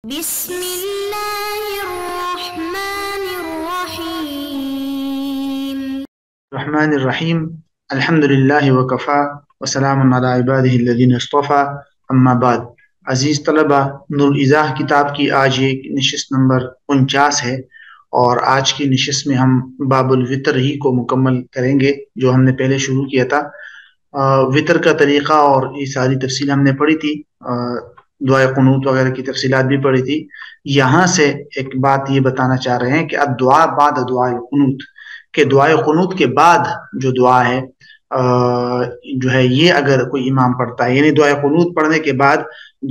بسم اللہ الرحمن الرحیم الرحمن الرحیم الحمد للہ وکفا وسلام علی عبادہ الذین اصطفیٰ اما بعد۔ عزیز طلبہ، نور الایضاح کتاب کی آج ایک نشست نمبر 49 ہے، اور آج کی نشست میں ہم باب الوتر ہی کو مکمل کریں گے جو ہم نے پہلے شروع کیا تھا۔ وطر کا طریقہ اور یہ ساری تفصیل ہم نے پڑھی تھی، دعائے قنوت وغیرہ کی تفصیلات بھی پڑھی تھی۔ یہاں سے ایک بات یہ بتانا چاہ رہے ہیں کہ الدعاء بعد دعائے قنوت، کہ دعائے قنوت کے بعد جو دعا ہے جو ہے یہ اگر کوئی امام پڑھتا ہے، یعنی دعائے قنوت پڑھنے کے بعد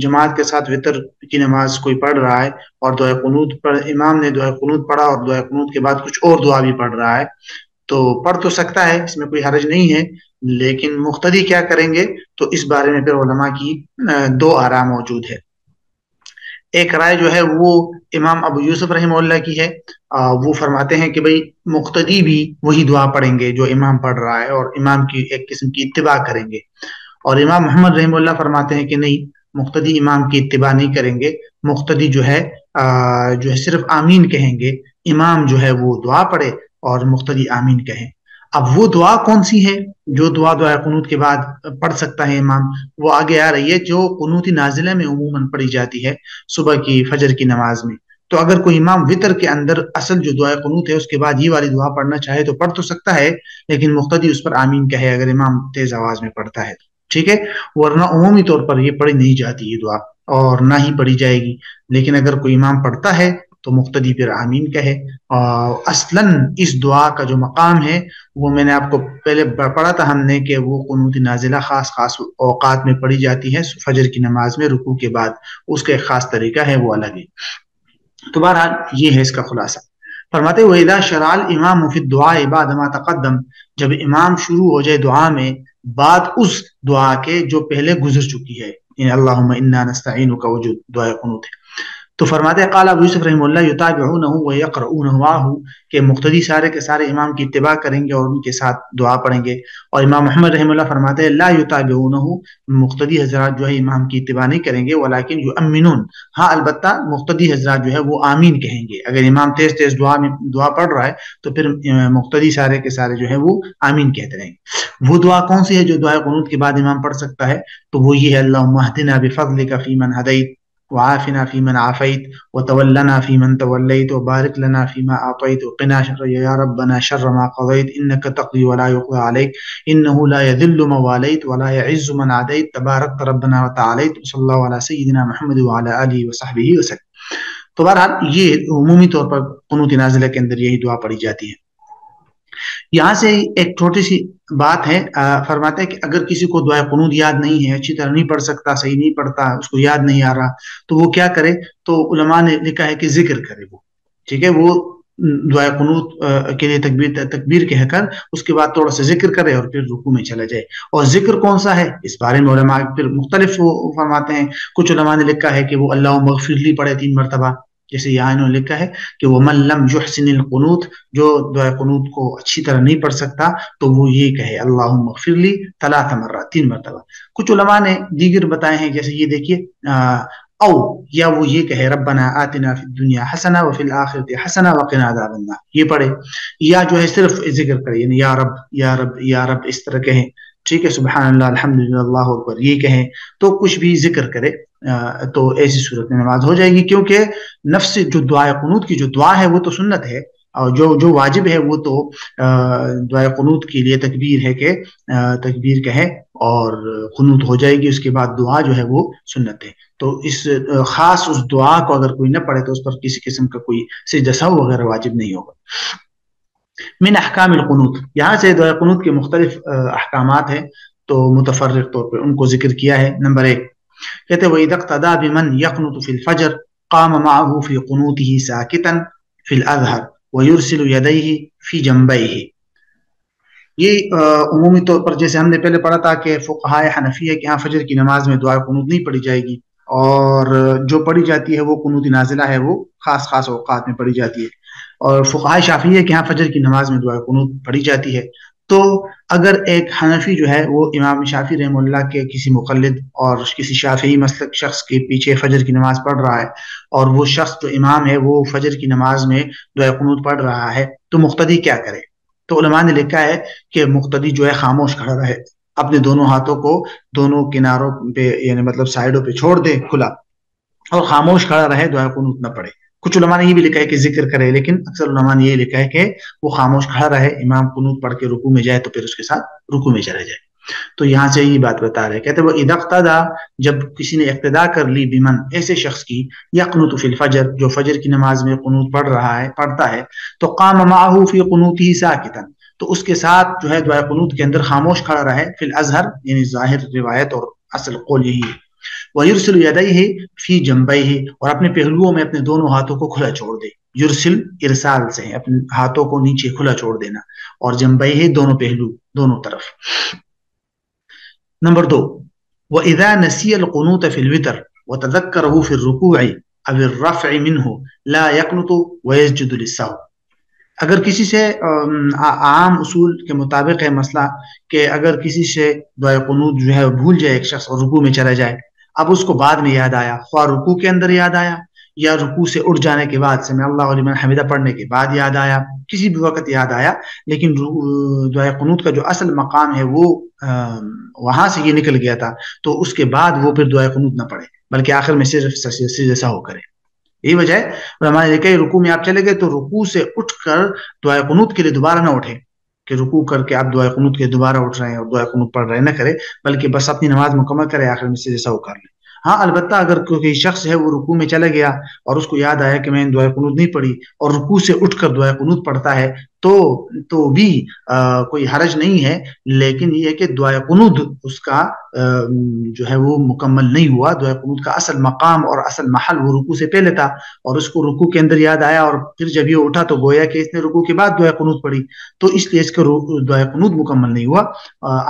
جماعت کے ساتھ وطر کی نماز کوئی پڑھ رہا ہے اور دعائے قنوت امام نے دعائے قنوت پڑھا اور دعائے قنوت کے بعد کچھ اور دعا بھی پڑھ رہا ہے، تو پڑھ تو سکتا ہے، اس میں کوئی حرج نہیں ہے، لیکن مقتدی کیا کریں گے؟ تو اس بارے میں پھر علماء کی دو آراء موجود ہے۔ ایک رائے جو ہے وہ امام ابو یوسف رحمہ اللہ کی ہے، وہ فرماتے ہیں کہ بھئی مقتدی بھی وہی دعا پڑھیں گے جو امام پڑھ رہا ہے، اور امام کی ایک قسم کی اتباع کریں گے۔ اور امام محمد رحمہ اللہ فرماتے ہیں کہ نہیں، مقتدی امام کی اتباع نہیں کریں گے، مقتدی جو ہے صرف آمین کہیں گے، امام جو ہے وہ دعا پڑھے اور مقتدی آمین کہیں۔ اب وہ دعا کون سی ہے جو دعائے قنوت کے بعد پڑھ سکتا ہے امام؟ وہ آگے آ رہی ہے، جو قنوت نازلہ میں عموماً پڑھی جاتی ہے صبح کی فجر کی نماز میں۔ تو اگر کوئی امام وطر کے اندر اصل جو دعائے قنوت ہے اس کے بعد یہ والی دعا پڑھنا چاہے تو پڑھ تو سکتا ہے، لیکن مقتدی اس پر آمین کہے اگر امام تیز آواز میں پڑھتا ہے، ٹھیک ہے؟ ورنہ عمومی طور پر یہ پڑھی نہیں جاتی یہ دعا، اور نہ ہی پڑھی جائے گی۔ لیکن اگر کوئی امام پڑھتا ہے تو مقتدی پھر آمین کہے۔ اصلاً اس دعا کا جو مقام ہے وہ میں نے آپ کو پہلے پڑھا تھا ہم نے، کہ وہ قنوت نازلہ خاص اوقات میں پڑھی جاتی ہے، فجر کی نماز میں رکوع کے بعد، اس کا ایک خاص طریقہ ہے، وہ الگ ہے۔ تو بہرحال یہ ہے اس کا خلاصہ۔ فرماتے ہوئے اذا شرع الامام فی الدعاء بعد ما تقدم، جب امام شروع ہو جائے دعا میں بعد اس دعا کے جو پہلے گزر چکی ہے، یعنی اللہم انا نستعینک کا وجود دعائے قنوت ہے، تو فرماتے ہیں قال ابو یوسف رحمہ اللہ یتابعونہ ویقرؤون معہ، کہ مقتدی سارے کے سارے امام کی اتباع کریں گے اور ان کے ساتھ دعا پڑھیں گے۔ اور امام محمد رحمہ اللہ فرماتے ہیں لا یتابعونہ، مقتدی حضرات جو ہے امام کی اتباع نہیں کریں گے، ولیکن یؤمنون، ہاں البتہ مقتدی حضرات جو ہے وہ آمین کہیں گے۔ اگر امام تیز تیز دعا پڑھ رہا ہے تو پھر مقتدی سارے کے سارے جو ہے وہ آمین کہتے رہیں گے۔ وہ دعا کون سی ہے جو دعائے قنوت کے بعد امام پڑھ سکتا ہے؟ تو وہ یہ ہے اللہم اہدنا بفضلک فیمن ہدیت وعافنا فیمن عافیت وتولنا فیمن تولیت وبارک لنا فیما اعطیت وقنا شر یا ربنا شر ما قضیت انک تقضی ولا یقضى علیک انہ لا یذل من والیت ولا یعز من عادیت تبارکت ربنا وتعالیت صلی اللہ علی سیدنا محمد وعلی آلہ وصحبہ وسلم۔ تو بہرحال یہ عمومی طور پر قنوت نازلہ کے اندر یہی دعا پڑھی جاتی ہے۔ یہاں سے ایک چھوٹی سی بات ہے، فرماتے ہیں کہ اگر کسی کو دعائے قنوت یاد نہیں ہے، اچھی طرح نہیں پڑھ سکتا، صحیح نہیں پڑھتا، اس کو یاد نہیں آ رہا، تو وہ کیا کرے؟ تو علماء نے لکھا ہے کہ ذکر کرے وہ، ٹھیک ہے؟ وہ دعائے قنوت کے لیے تکبیر کہہ کر اس کے بعد تھوڑا سا ذکر کرے اور پھر رکوع میں چلا جائے۔ اور ذکر کون سا ہے اس بارے میں علماء پھر مختلف فرماتے ہیں۔ کچھ علماء نے لکھا ہے کہ وہ اللہم اغفر لی پڑھے 3 مرتبہ، جیسے یہاں انہوں نے لکھا ہے کہ وَمَن لَمْ يُحْسِنِ الْقُنُوتَ، جو دعائے قنوت کو اچھی طرح نہیں پڑھ سکتا تو وہ یہ کہے اللہم اغفر لی 3 مرات، 3 مرتبہ۔ کچھ علماء نے دیگر بتائے ہیں، جیسے یہ دیکھیے او یا وہ یہ کہے ربنا آتنا فی الدنیا حسنہ وفی الآخرۃ حسنہ وقنا عذاب النار، یہ پڑھے، یا جو ہے صرف ذکر کرے، یعنی یا رب یا رب یا رب اس طرح کہیں، ٹھیک ہے؟ سبحان اللہ الحمدللہ اللہ اکبر یہ کہیں، تو کچھ بھی ذکر کرے تو ایسی صورت میں نماز ہو جائے گی، کیونکہ نفس جو دعائے قنوت کی جو دعا ہے وہ تو سنت ہے، اور جو واجب ہے وہ تو دعائے قنوت کے لیے تکبیر ہے کہ تکبیر کہے اور قنوت ہو جائے گی، اس کے بعد دعا جو ہے وہ سنت ہے۔ تو اس خاص اس دعا کو اگر کوئی نہ پڑھے تو اس پر کسی قسم کا کوئی سجدہ سہو وغیرہ واجب نہیں ہوگا۔ من احکام القنوت، یہاں سے دعائے قنوت کے مختلف احکامات ہیں، تو متفرق طور پہ ان کو ذکر کیا ہے۔ نمبر 1 کہتے ہیں وَإِذَا اقْتَدَىٰ بِمَنْ يَقْنُتُ فِي الْفَجْرِ قَامَ مَعَهُ فِي قُنُوتِهِ سَاكِتًا فِي الْأَظْهَرِ وَيُرْسِلُ يَدَيْهِ فِي جَنبَيْهِ۔ یہ عمومی طور پر جیسے ہم نے پہلے پڑھا تھا کہ فقہائے حنفیہ کے ہاں فجر کی نماز میں دعائے قنوت نہیں پڑھی جائے گی، اور جو پڑھی جاتی ہے وہ قنوت نازلہ ہے، وہ خاص اوقات میں پڑھی جاتی ہے۔ اور فقہائے شافعیہ کے ہاں فجر کی نماز میں دعائے قنوت پڑھی جاتی ہے۔ تو اگر ایک حنفی جو ہے وہ امام شافعی رحمہ اللہ کے کسی مقلد اور کسی شافعی مسلک شخص کے پیچھے فجر کی نماز پڑھ رہا ہے، اور وہ شخص جو امام ہے وہ فجر کی نماز میں دعائے قنوت پڑھ رہا ہے، تو مقتدی کیا کرے؟ تو علماء نے لکھا ہے کہ مقتدی جو ہے خاموش کھڑا رہے، اپنے دونوں ہاتھوں کو دونوں کناروں پہ یعنی مطلب سائڈوں پہ چھوڑ دے کھلا، اور خاموش کھڑا رہے، دعائے قنوت نہ پڑھے۔ کچھ علماء نے یہ بھی لکھا ہے کہ ذکر کرے، لیکن اکثر علماء نے یہ لکھا ہے کہ وہ خاموش کھڑا رہے، امام قنوت پڑھ کے رکوع میں جائے تو پھر اس کے ساتھ رکوع میں چلے جائے۔ تو یہاں سے یہ بات بتا رہے، کہتے وہ اذا اقتدا، جب کسی نے اقتدا کر لی بمن، ایسے شخص کی، یقنط فی الفجر، جو فجر کی نماز میں قنوت پڑھتا ہے، تو قام معه فی قنوته ساکتا، تو اس کے ساتھ جو ہے دعائے قنوت کے اندر خاموش کھڑا رہے، فی الازہر یعنی ظاہر روایت اور اصل قول یہی ہے، وَيُرْسِلُ يَدَيْهِ فِي جَنْبَيْهِ، اور اپنے پہلوؤں میں اپنے دونوں ہاتھوں کو کھلا چھوڑ دے۔ یرسل ارسال سے ہے، اپنے ہاتھوں کو نیچے کھلا چھوڑ دینا، اور جنبیہ دونوں پہلو، دونوں طرف۔ نمبر 2، وَإِذَا نَسِيَ الْقُنُوتَ فِي الْوِتْرِ وَتَذَكَّرَهُ فِي الرُّكُوعِ أَوِ الرَّفْعِ مِنْهُ لَا يَقْنُطُ وَيَسْجُدُ لِلسَّهْوِ۔ اگر کسی سے عام اصول کے مطابق ہے مسئلہ کہ اگر کسی سے دعائے قنوت جو ہے بھول جائے ایک شخص اور رکوع میں چلا جائے، اب اس کو بعد میں یاد آیا، خواہ رکوع کے اندر یاد آیا یا رکوع سے اٹھ جانے کے بعد سمع اللہ لمن حمدہ پڑھنے کے بعد یاد آیا، کسی بھی وقت یاد آیا، لیکن دعائے قنوت کا جو اصل مقام ہے وہ وہاں سے یہ نکل گیا تھا، تو اس کے بعد وہ پھر دعائے قنوت نہ پڑھے بلکہ آخر میں صرف سجدہ سہو کرے۔ یہی وجہ ہے علماء نے کہا رکوع میں آپ چلے گئے تو رکوع سے اٹھ کر دعائے قنوت کے لیے دوبارہ نہ اٹھیں، کہ رکوع کر کے آپ دعائے قنوت کے دوبارہ اٹھ رہے ہیں اور دعائے قنوت پڑھ رہے نہ کرے، بلکہ بس اپنی نماز مکمل کرے، آخر میں سجدہ سہو کر لیں۔ ہاں البتہ اگر کوئی شخص ہے وہ رکوع میں چلا گیا اور اس کو یاد آیا کہ میں نے دعائے قنوت نہیں پڑھی اور رکوع سے اٹھ کر دعائے قنوت پڑھتا ہے تو بھی کوئی حرج نہیں ہے، لیکن یہ ہے کہ دعائے قنوت اس کا جو ہے وہ مکمل نہیں ہوا، دعائے قنوت کا اصل مقام اور اصل محل وہ رکوع سے پہلے تھا، اور اس کو رکوع کے اندر یاد آیا اور پھر جب یہ اٹھا تو گویا کہ اس نے رکوع کے بعد دعائے قنوت پڑھی، تو اس لیے اس کا دعائے قنوت مکمل نہیں ہوا۔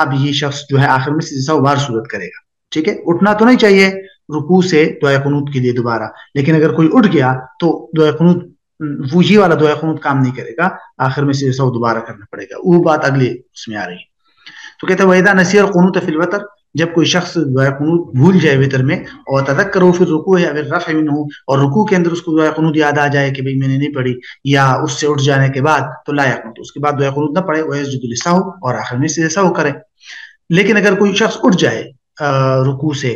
اب یہ شخص جو ہے آخر میں سجدہ سہو بار صورت کرے گا، ٹھیک ہے۔ اٹھنا تو نہیں چاہیے رکوع سے دعائے قنوت کے لیے دوبارہ، لیکن اگر کوئی اٹھ گیا تو دعائے قنوت وہی والا دعائے قنوت کام نہیں کرے گا، آخر میں سجدہ سہو دوبارہ کرنا پڑے گا، وہ بات اگلے اس میں آ رہی ہے۔ تو کہتے ہیں وَإِذَا نَسِيَ الْقُنُوتَ فِي الْوَتْرِ، جب کوئی شخص دعائے قنوت بھول جائے وتر میں، اور تذکرہ فی الرکوع او الرفع منہ، اور رکوع کے اندر اس کو دعائے قنوت یاد آ جائے کہ بھئی میں نے نہیں پڑھی، یا اس سے اٹھ جانے کے بعد، تو لا یقنط، اس کے بعد دعائے قنوت نہ پڑھے، ویسجد للسہو، اور آخر میں سجدہ سہو کرے۔ لیکن اگر کوئی شخص اٹھ جائے رکوع سے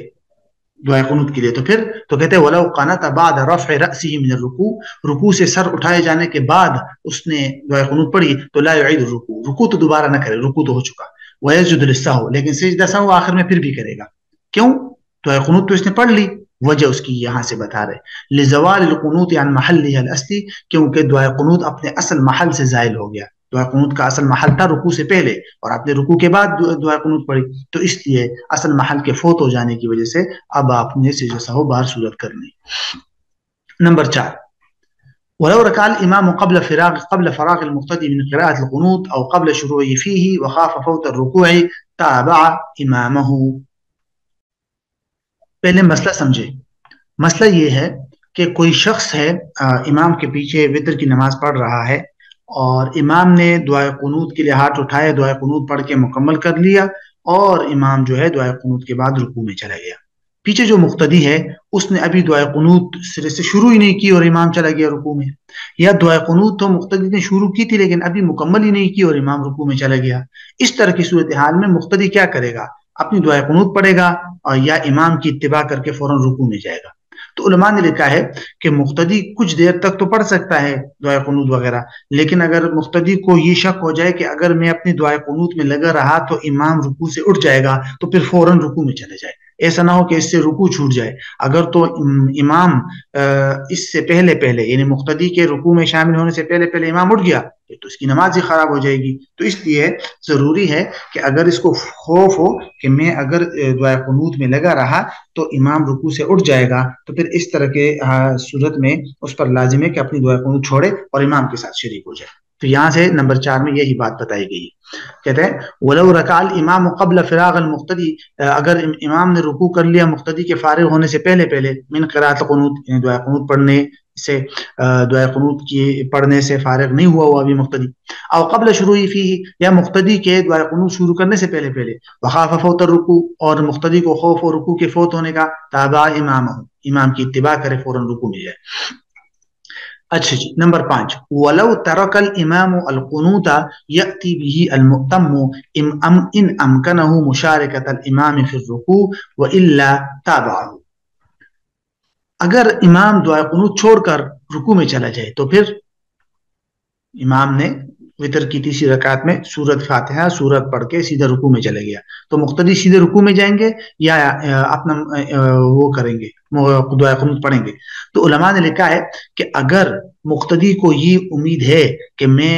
دعائے قنوت کے لیے، تو پھر تو کہتے ہیں وَلَوْ قَنَتَ بَعْدَ رَفْعِ رَأْسِهِ مِنَ الرُّكُوعِ، رکوع سے سر اٹھائے جانے کے بعد اس نے دعائے قنوت پڑھی، تو لا يعيد الرکوع، رکوع تو دوبارہ نہ کرے، رکوع تو ہو چکا، وَيَسْجُدُ لِلسَّهْوِ، لیکن سجدہ سہو آخر میں پھر بھی کرے گا۔ کیوں؟ دعائے قنوت تو اس نے پڑھ لی، وجہ اس کی یہاں سے بتا رہے، لِزَوَالِ الْقُنُوتِ عَنْ مَحَلِّهَا الْأَصْلِ، کیونکہ دعائے قنوت اپنے اصل محل سے زائل ہو گیا، دعائے قنوت کا اصل محل تھا رکوع سے پہلے، اور آپ نے رکوع کے بعد دعائے قنوت پڑھی، تو اس لیے اصل محل کے فوت ہو جانے کی وجہ سے اب آپ نے سجدہ سہو بار صورت کرنی۔ نمبر 4، وَلَوْ رَكَعَ الْإِمَامُ قبل فراغ المقتدی من قراءة القنوت او قبل شروعه فيه وخاف فوت الركوع تابع امامه۔ پہلے مسئلہ سمجھے، مسئلہ یہ ہے کہ کوئی شخص ہے امام کے پیچھے وتر کی نماز پڑھ رہا ہے، اور امام نے دعائے قنوت کے لیے ہاتھ اٹھائے، دعائے قنوت پڑھ کے مکمل کر لیا، اور امام جو ہے دعائے قنوت کے بعد رکوع میں چلا گیا۔ پیچھے جو مقتدی ہے اس نے ابھی دعائے قنوت سرے سے شروع ہی نہیں کی اور امام چلا گیا رکوع میں، یا دعائے قنوت تو مقتدی نے شروع کی تھی لیکن ابھی مکمل ہی نہیں کی اور امام رکوع میں چلا گیا۔ اس طرح کی صورتحال میں مقتدی کیا کرے گا؟ اپنی دعائے قنوت پڑھے گا، یا امام کی اتباع کر کے فوراً رکوع میں جائے گا۔ تو علماء نے لکھا ہے کہ مقتدی کچھ دیر تک تو پڑھ سکتا ہے دعائے قنوت وغیرہ، لیکن اگر مقتدی کو یہ شک ہو جائے کہ اگر میں اپنی دعائے قنوت میں لگا رہا تو امام رکوع سے اٹھ جائے گا، تو پھر فوراً رکوع میں چلے جائے، ایسا نہ ہو کہ اس سے رکوع چھوٹ جائے۔ اگر تو امام اس سے پہلے یعنی مقتدی کے رکوع میں شامل ہونے سے پہلے امام اٹھ گیا تو اس کی نماز ہی خراب ہو جائے گی۔ تو اس لیے ضروری ہے کہ اگر اس کو خوف ہو کہ میں اگر دعائے قنوت میں لگا رہا تو امام رکوع سے اٹھ جائے گا، تو پھر اس طرح کے صورت میں اس پر لازم ہے کہ اپنی دعائے قنوت چھوڑے اور امام کے ساتھ شریک ہو جائے۔ تو یہاں سے نمبر 4 میں یہی بات بتائی گئی۔ کہتے ہیں وَلَوْ رَكَعَ الْإِمَامُ قَبْلَ فِرَاغِ الْمُقْتَدِي، اگر امام نے رکوع کر لیا مقتدی کے فارغ ہونے سے پہلے من قراءۃ القنوت، یعنی دعائے قنوت پڑھنے سے دعائے قنوت کی پڑھنے سے فارغ نہیں ہوا ابھی مقتدی، او قبل شروع فی، یا مقتدی کے دعائے قنوت شروع کرنے سے پہلے وخاف فوت الرکوع، اور مقتدی کو خوف اور رکوع کے فوت ہونے کا، تابع امام کی اتباع کرے، فوراً رکوع میں جائے۔ اچھا جی، نمبر 5، وَلَوْ تَرَكَ الْإِمَامُ الْقُنُوتَ يَأْتِي بِهِ الْمُؤْتَمُّ إِنْ أَمْكَنَهُ مُشَارَكَةَ الْإِمَامِ فِي الرُّكُوعِ وَإِلَّا تَابَعَهُ۔ اگر امام دعائے قنوت چھوڑ کر رکوع میں چلا جائے تو پھر امام نے وتر کی تیسری رکعت میں سورت فاتحہ سورت پڑھ کے سیدھا رکوع میں چلے گیا، تو مقتدی سیدھے رکوع میں جائیں گے یا اپنا وہ کریں گے، دعائے قنوت پڑھیں گے؟ تو علماء نے لکھا ہے کہ اگر مقتدی کو یہ امید ہے کہ میں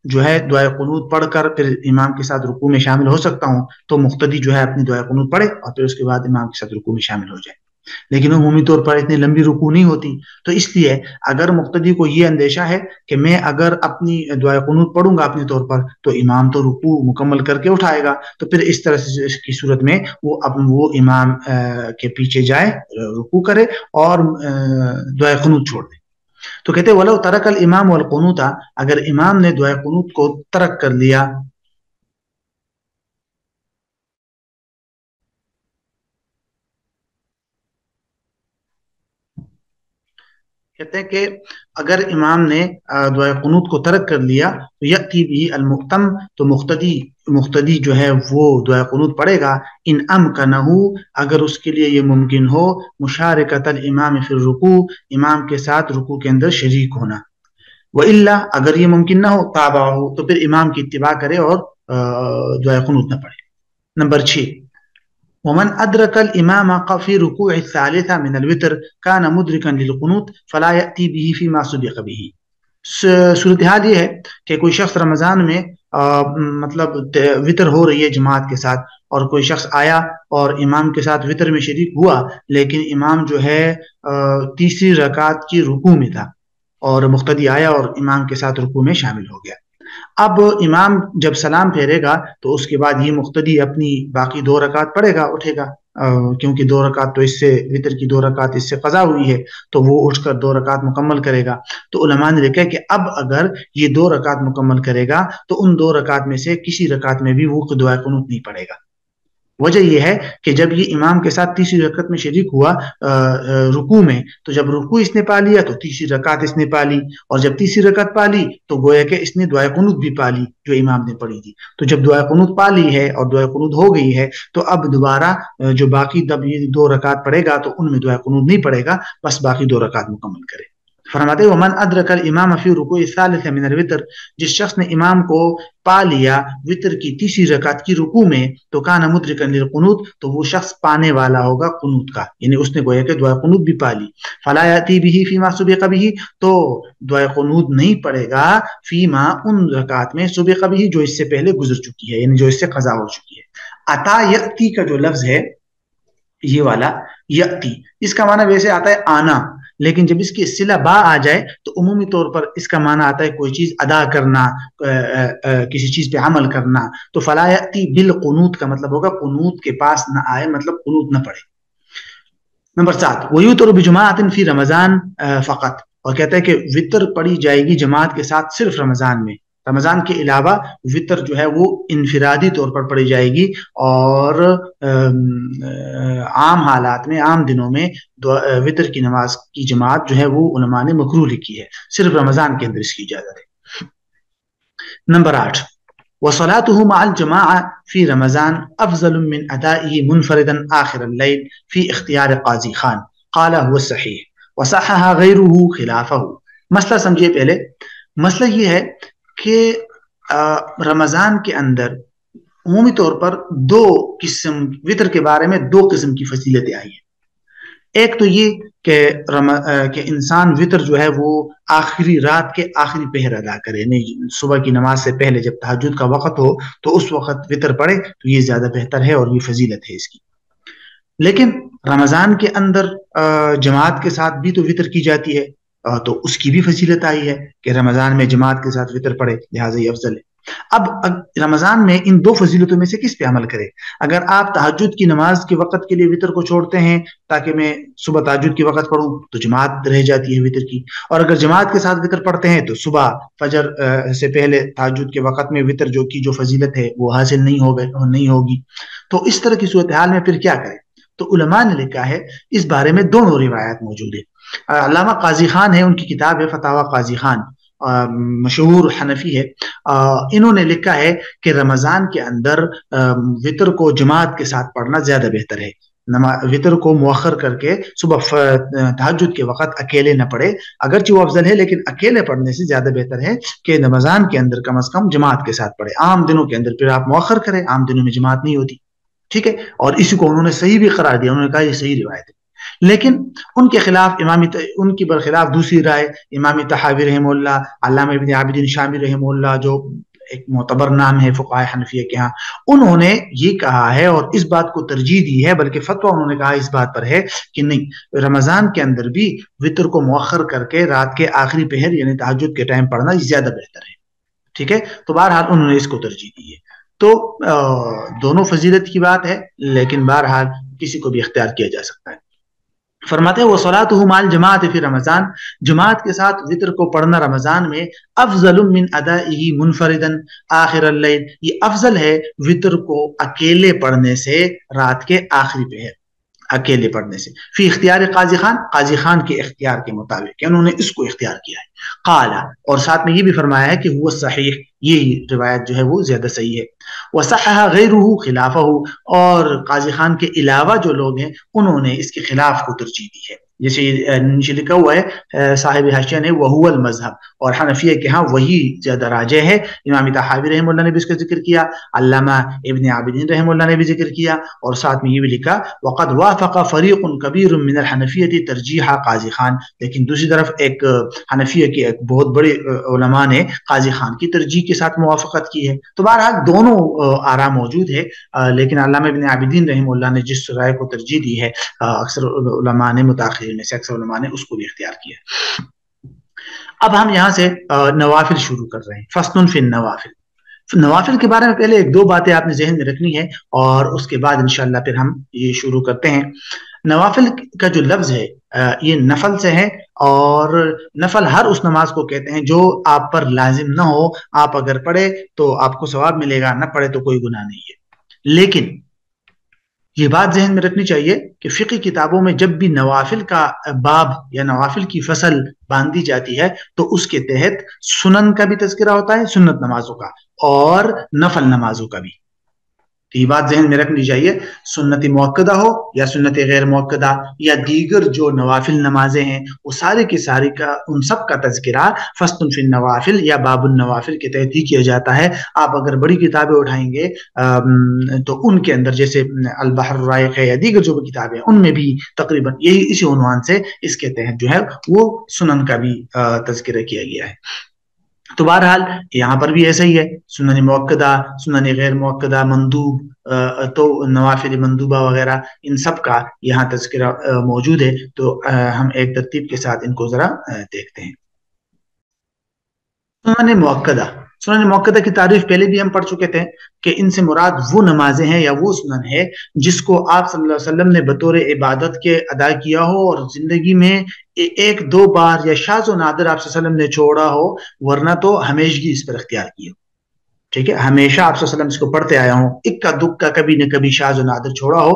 جو ہے دعائے قنوت پڑھ کر پھر امام کے ساتھ رکوع میں شامل ہو سکتا ہوں، تو مقتدی جو ہے اپنی دعائے قنوت پڑھے اور پھر اس کے بعد امام کے ساتھ رکوع میں شامل ہو جائے۔ لیکن عمومی طور پر اتنی لمبی رکوع نہیں ہوتی، تو اس لیے اگر مقتدی کو یہ اندیشہ ہے کہ میں اگر اپنی دعائے قنوت پڑھوں گا اپنے طور پر تو امام تو رکوع مکمل کر کے اٹھائے گا، تو پھر اس طرح سے کی صورت میں وہ امام کے پیچھے جائے، رکوع کرے اور دعائے قنوت چھوڑ دے۔ تو کہتے وَلَوْ تَرَكَ الْإِمَامُ الْقُنُوتَ، اگر امام نے دعائے قنوت کو ترک کر لیا، کہتے ہیں کہ اگر امام نے دعائے قنوت کو ترک کر لیا تو یأتی بہ المؤتم، تو مقتدی جو ہے وہ دعائے قنوت پڑھے گا، ان امکنہ، اگر اس کے لیے یہ ممکن ہو، مشارکۃ الامام فی الرکوع، امام کے ساتھ رکوع کے اندر شریک ہونا، وإلا، اگر یہ ممکن نہ ہو، تابعہ، تو پھر امام کی اتباع کرے اور دعائے قنوت نہ پڑھے۔ نمبر 6، ومن ادرک الامام فی رکوع الثالثہ من الوتر کان مدرکا للقنوت فلا یأتی بہ فیما سبق بہ۔ صورتحال یہ ہے کہ کوئی شخص رمضان میں مطلب وتر ہو رہی ہے جماعت کے ساتھ، اور کوئی شخص آیا اور امام کے ساتھ وتر میں شریک ہوا، لیکن امام جو ہے تیسری رکعت کی رکوع میں تھا، اور مقتدی آیا اور امام کے ساتھ رکوع میں شامل ہو گیا۔ اب امام جب سلام پھیرے گا تو اس کے بعد یہ مقتدی اپنی باقی 2 رکعت پڑھے گا، اٹھے گا، کیونکہ 2 رکعت تو اس سے وتر کی 2 رکعت اس سے قضا ہوئی ہے، تو وہ اٹھ کر 2 رکعت مکمل کرے گا۔ تو علماء نے لکھا ہے کہ اب اگر یہ 2 رکعت مکمل کرے گا تو ان 2 رکعت میں سے کسی رکعت میں بھی وہ دعائے قنوت نہیں پڑھے گا۔ وجہ یہ ہے کہ جب یہ امام کے ساتھ تیسری رکعت میں شریک ہوا رکوع میں، تو جب رکوع اس نے پا لیا تو تیسری رکعت اس نے پا لی، اور جب تیسری رکعت پا لی تو گویا کہ اس نے دعائے قنوت بھی پا لی جو امام نے پڑھی تھی۔ تو جب دعائے قنوت پا لی ہے اور دعائے قنوت ہو گئی ہے تو اب دوبارہ جو باقی 2 رکعت پڑھے گا تو ان میں دعائے قنوت نہیں پڑھے گا، بس باقی 2 رکعت مکمل کرے۔ فرماتے ومن ادرک الامام فی رکوع الثالث من الوتر، جس شخص نے امام کو پا لیا وتر کی تیسری رکعت کی رکوع میں، تو کان مدرکا للقنوت، تو وہ شخص پانے والا ہوگا قنوت کا، یعنی اس نے گویا کہ دعائے قنوت بھی پا لی۔ فلا یاتی بہ فیما سبق بہ، تو دعائے قنوت نہیں پڑھے گا فیما، ان رکعت میں، سبق بہ، جو اس سے پہلے گزر چکی ہے، یعنی جو اس سے قضا ہو چکی ہے۔ اتا یاتی کا جو لفظ ہے یہ والا یاتی، اس کا معنی ویسے آتا ہے آنا، لیکن جب اس کی صلہ با آ جائے تو عمومی طور پر اس کا معنی آتا ہے کوئی چیز ادا کرنا، کسی چیز پہ عمل کرنا۔ تو فلا یاتی بالقنوت کا مطلب ہوگا قنوت کے پاس نہ آئے، مطلب قنوت نہ پڑھے۔ نمبر 7، ویوتر بجماعت فی رمضان فقط، اور کہتا ہے کہ وتر پڑھی جائے گی جماعت کے ساتھ صرف رمضان میں، رمضان کے علاوہ وتر جو ہے وہ انفرادی طور پر پڑھی جائے گی، اور عام حالات میں، عام دنوں میں وتر کی نماز کی جماعت جو ہے وہ علماء نے مکروہ لکھی ہے، صرف رمضان کے اندر اس کی اجازت ہے۔ نمبر 8، وصلاته مع الجماعة في رمضان أفضل من أدائه منفردا آخر الليل في اختیار قاضی خان، قال هو الصحیح وصحح غیره خلافه۔ مسئلہ سمجھیے پہلے، مسئلہ یہ ہے کہ رمضان کے اندر عمومی طور پر 2 قسم، وتر کے بارے میں 2 قسم کی فضیلتیں آئی ہیں۔ ایک تو یہ کہ انسان وتر جو ہے وہ آخری رات کے آخری پہر ادا کرے، نہیں صبح کی نماز سے پہلے جب تہجد کا وقت ہو تو اس وقت وتر پڑھے، تو یہ زیادہ بہتر ہے اور یہ فضیلت ہے اس کی۔ لیکن رمضان کے اندر جماعت کے ساتھ بھی تو وتر کی جاتی ہے، تو اس کی بھی فضیلت آئی ہے کہ رمضان میں جماعت کے ساتھ وتر پڑھے، لہٰذا یہ افضل ہے۔ اب رمضان میں ان دو فضیلتوں میں سے کس پہ عمل کرے؟ اگر آپ تہجد کی نماز کے وقت کے لیے وطر کو چھوڑتے ہیں تاکہ میں صبح تہجد کے وقت پڑھوں تو جماعت رہ جاتی ہے وطر کی، اور اگر جماعت کے ساتھ وطر پڑھتے ہیں تو صبح فجر سے پہلے تہجد کے وقت میں وطر جو فضیلت ہے وہ حاصل نہیں ہوگی۔ تو اس طرح کی صورتحال میں پھر کیا کریں؟ تو علماء نے لکھا ہے اس بارے میں دونوں روایات موجود ہیں۔ علامہ قاضی خان ہے، ان کی کتاب ہے فتاوی قاضی خان، مشہور حنفی ہے، انہوں نے لکھا ہے کہ رمضان کے اندر وطر کو جماعت کے ساتھ پڑھنا زیادہ بہتر ہے، وطر کو مؤخر کر کے صبح تہجد کے وقت اکیلے نہ پڑھے، اگرچہ وہ افضل ہے لیکن اکیلے پڑھنے سے زیادہ بہتر ہے کہ رمضان کے اندر کم از کم جماعت کے ساتھ پڑھے۔ عام دنوں کے اندر پھر آپ مؤخر کریں، عام دنوں میں جماعت نہیں ہوتی، ٹھیک ہے، اور اسی کو انہوں نے صحیح بھی قرار دیا، انہوں نے کہا یہ صحیح روایت ہے۔ لیکن ان کے خلاف ان کی برخلاف دوسری رائے امام طحاوی رحمہ اللہ، علامہ ابن عابدین شامی رحمہ اللہ، جو ایک معتبر نام ہے فقہاء حنفیہ کے ہاں، انہوں نے یہ کہا ہے اور اس بات کو ترجیح دی ہے، بلکہ فتویٰ انہوں نے کہا اس بات پر ہے کہ نہیں، رمضان کے اندر بھی وطر کو مؤخر کر کے رات کے آخری پہر یعنی تہجد کے ٹائم پڑھنا زیادہ بہتر ہے، ٹھیک ہے۔ تو بہرحال انہوں نے اس کو ترجیح دی ہے۔ تو دونوں فضیلت کی بات ہے، لیکن بہرحال کسی کو بھی اختیار کیا جا سکتا ہے۔ فرماتے ہیں وَصَلَاتُهُ مَعَ الْجَمَاعَةِ فِي رمضان، جماعت کے ساتھ وطر کو پڑھنا رمضان میں افضل من ادائه منفردا آخر اللیل، یہ افضل ہے وطر کو اکیلے پڑھنے سے رات کے آخری پہر، اکیلے پڑھنے سے، فی اختیار قاضی خان، قاضی خان کے اختیار کے مطابق کہ انہوں نے اس کو اختیار کیا ہے۔ قال، اور ساتھ میں یہ بھی فرمایا ہے کہ وہ صحیح، یہی روایت جو ہے وہ زیادہ صحیح ہے۔ وصحح غیرہ خلافہ، اور قاضی خان کے علاوہ جو لوگ ہیں انہوں نے اس کے خلاف کو ترجیح دی ہے، جیسے نیچے لکھا ہوا ہے صاحب حاشیہ نے وہو المذہب، اور حنفیہ کے ہاں وہی زیادہ راجح ہے۔ امام طحاوی رحمہ اللہ نے بھی اس کا ذکر کیا، علامہ ابن عابدین رحمہ اللہ نے بھی ذکر کیا، اور ساتھ میں یہ بھی لکھا وقد وافق فریق کبیر من الحنفیہ ترجیح قاضی خان، لیکن دوسری طرف ایک حنفیہ کے ایک بہت بڑے علماء نے قاضی خان کی ترجیح کے ساتھ موافقت کی ہے۔ تو بہرحال دونوں آراء موجود ہے، لیکن علامہ ابن عابدین رحمہ اللہ نے جس رائے کو ترجیح دی ہے، اکثر علماء نے، متاخرین میں سے اکثر علماء نے اس کو بھی اختیار کیا۔ اب ہم یہاں سے نوافل شروع کر رہے ہیں۔ فصل فی النوافل، نوافل کے بارے میں پہلے ایک دو باتیں آپ نے ذہن میں رکھنی ہے، اور اس کے بعد انشاءاللہ پھر ہم یہ شروع کرتے ہیں۔ نوافل کا جو لفظ ہے یہ نفل سے ہے، اور نفل ہر اس نماز کو کہتے ہیں جو آپ پر لازم نہ ہو، آپ اگر پڑھے تو آپ کو ثواب ملے گا، نہ پڑھے تو کوئی گناہ نہیں ہے۔ لیکن یہ بات ذہن میں رکھنی چاہیے کہ فقہ کتابوں میں جب بھی نوافل کا باب یا نوافل کی فصل باندھی جاتی ہے تو اس کے تحت سنن کا بھی تذکرہ ہوتا ہے، سنت نمازوں کا، اور نفل نمازوں کا بھی۔ تو یہ بات ذہن میں رکھنی چاہیے، سنت موقدہ ہو یا سنت غیر موقدہ یا دیگر جو نوافل نمازیں ہیں، وہ سارے کی ساری کا، ان سب کا تذکرہ فصل فی النوافل یا باب النوافل کے تحت ہی کیا جاتا ہے۔ آپ اگر بڑی کتابیں اٹھائیں گے تو ان کے اندر جیسے البحر الرائق ہے یا دیگر جو بھی کتابیں ہیں، ان میں بھی تقریباً یہی اسی عنوان سے اس کے تحت جو ہے وہ سنن کا بھی تذکرہ کیا گیا ہے۔ تو بہرحال یہاں پر بھی ایسا ہی ہے، سنن موقدہ، سنن غیر موقدہ، مندوب، تو نوافل مندوبہ وغیرہ، ان سب کا یہاں تذکرہ موجود ہے۔ تو ہم ایک ترتیب کے ساتھ ان کو ذرا دیکھتے ہیں۔ سنن موقدہ، سنن موقدہ کی تعریف پہلے بھی ہم پڑھ چکے تھے کہ ان سے مراد وہ نمازیں ہیں یا وہ سنن ہے جس کو آپ صلی اللہ علیہ وسلم نے بطور عبادت کے ادا کیا ہو، اور زندگی میں ایک دو بار یا شاذ و نادر آپ صلی اللہ علیہ وسلم نے چھوڑا ہو، ورنہ تو ہمیشگی اس پر اختیار کی ہو، ٹھیک ہے، ہمیشہ آپ صلی اللہ علیہ وسلم اس کو پڑھتے آیا ہوں، اکا دکا کبھی نہ کبھی شاذ و نادر چھوڑا ہو،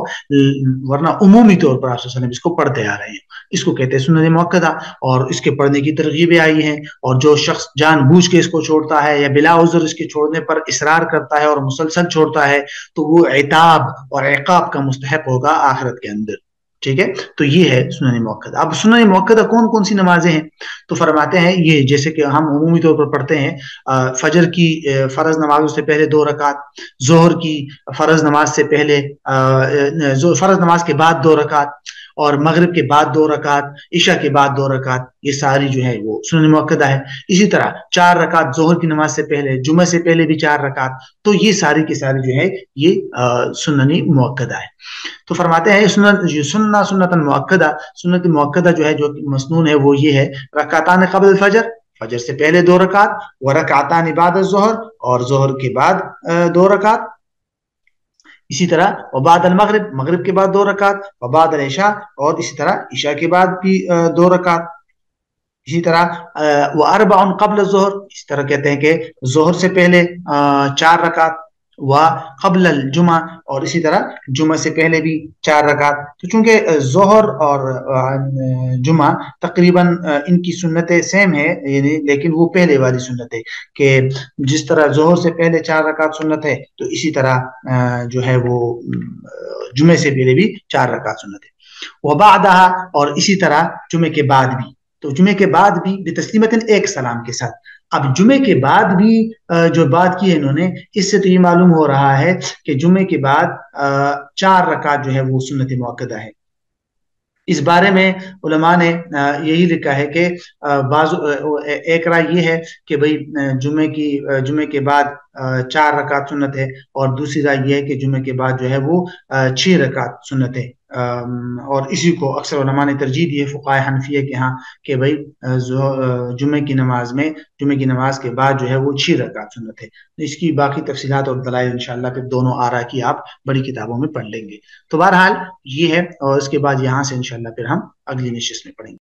ورنہ عمومی طور پر آپ صلی اللہ علیہ وسلم اس کو پڑھتے آ رہے ہیں، اس کو کہتے ہیں سنن موقدہ، اور اس کے پڑھنے کی ترغیبیں آئی ہیں، اور جو شخص جان بوجھ کے اس کو چھوڑتا ہے یا بلا عذر اس کے چھوڑنے پر اصرار کرتا ہے اور مسلسل چھوڑتا ہے تو وہ عتاب اور عقاب کا مستحق ہوگا آخرت کے اندر، ٹھیک ہے۔ تو یہ ہے سنن موقدہ۔ اب سنن موقدہ کون کون سی نمازیں ہیں؟ تو فرماتے ہیں یہ جیسے کہ ہم عمومی طور پر پڑھتے ہیں، فجر کی فرض نمازوں سے پہلے 2 رکعت، ظہر کی فرض نماز سے پہلے، فرض نماز کے بعد 2 رکعت، اور مغرب کے بعد 2 رکعت، عشاء کے بعد 2 رکعت، یہ ساری جو ہے وہ سنن موقدہ ہے۔ اسی طرح 4 رکعت ظہر کی نماز سے پہلے، جمعہ سے پہلے بھی 4 رکعت، تو یہ ساری کی ساری جو ہے یہ سنن موقدہ ہے۔ تو فرماتے ہیں سنت موقدہ، سنت موقدہ جو ہے جو مسنون ہے وہ یہ ہے رکعتان قبل الفجر، فجر سے پہلے 2 رکعت، ورکعتان بعد الظہر، اور ظہر کے بعد 2 رکعت، اسی طرح وبعد المغرب، مغرب کے بعد 2 رکعت، وبعد العشاء، اور اسی طرح عشاء کے بعد بھی 2 رکعت، اسی طرح واربع قبل الظہر، اس طرح کہتے ہیں کہ ظہر سے پہلے 4 رکعت، وقبل الجمعہ، اور اسی طرح جمعہ سے پہلے بھی 4 رکعت۔ تو چونکہ ظہر اور جمعہ تقریباً ان کی سنتیں سیم ہے، یعنی لیکن وہ پہلے والی سنت ہے کہ جس طرح ظہر سے پہلے 4 رکعت سنت ہے، تو اسی طرح جو ہے وہ جمعے سے پہلے بھی 4 رکعت سنت ہے۔ وبعدها، اور اسی طرح جمعے کے بعد بھی، تو جمعے کے بعد بھی بتسلیمتن، ایک سلام کے ساتھ۔ اب جمعے کے بعد بھی جو بات کی ہے انہوں نے، اس سے تو یہ معلوم ہو رہا ہے کہ جمعے کے بعد 4 رکعت جو ہے وہ سنت موقدہ ہے۔ اس بارے میں علماء نے یہی لکھا ہے کہ بعض ایک رائے یہ ہے کہ بھئی جمعے کے بعد 4 رکعت سنت ہے، اور دوسری رائے یہ ہے کہ جمعے کے بعد جو ہے وہ 6 رکعت سنت ہے، اور اسی کو اکثر علماء نے ترجیح دی ہے فقہائے حنفیہ کے ہاں کہ بھئی جمعے کی نماز کے بعد جو ہے وہ 6 رکعت سنت ہے۔ اس کی باقی تفصیلات اور دلائل انشاءاللہ پھر دونوں آراء کی آپ بڑی کتابوں میں پڑھ لیں گے۔ تو بہرحال یہ ہے، اور اس کے بعد یہاں سے انشاءاللہ پھر ہم اگلی نشست میں پڑھیں گے۔